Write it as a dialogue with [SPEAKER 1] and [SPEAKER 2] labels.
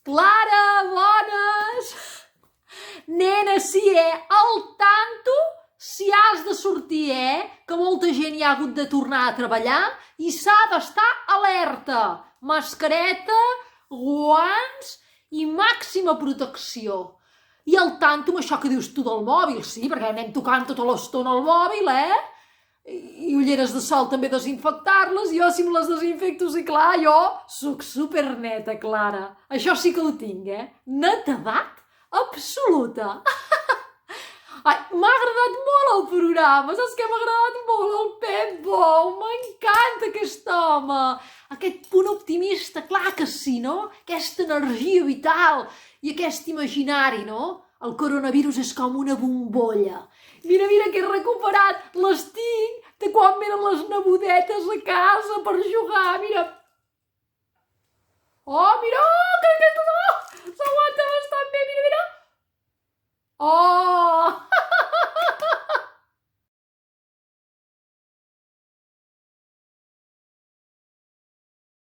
[SPEAKER 1] Clara, bones! Nena, sí, al tanto si has de sortir, que molta gent hi ha hagut de tornar a treballar i s'ha d'estar alerta. Mascareta, guants i màxima protecció. I al tanto amb això que dius tu del mòbil, sí, perquè anem tocant tota l'estona al mòbil, I ulleres de sol també desinfectar-les, jo si me les desinfecto, sí, clar, jo soc superneta, Clara. Això sí que ho tinc, Netedat absoluta. Ai, m'ha agradat molt el programa, saps què m'ha agradat molt? El Pep Bou, m'encanta aquest home. Aquest punt optimista, clar que sí, no? Aquesta energia vital i aquest imaginari, no? El coronavirus és com una bombolla. Mira que he recuperat, les tinc de quan venen les nebodetes a casa per jugar, mira. Oh, mira,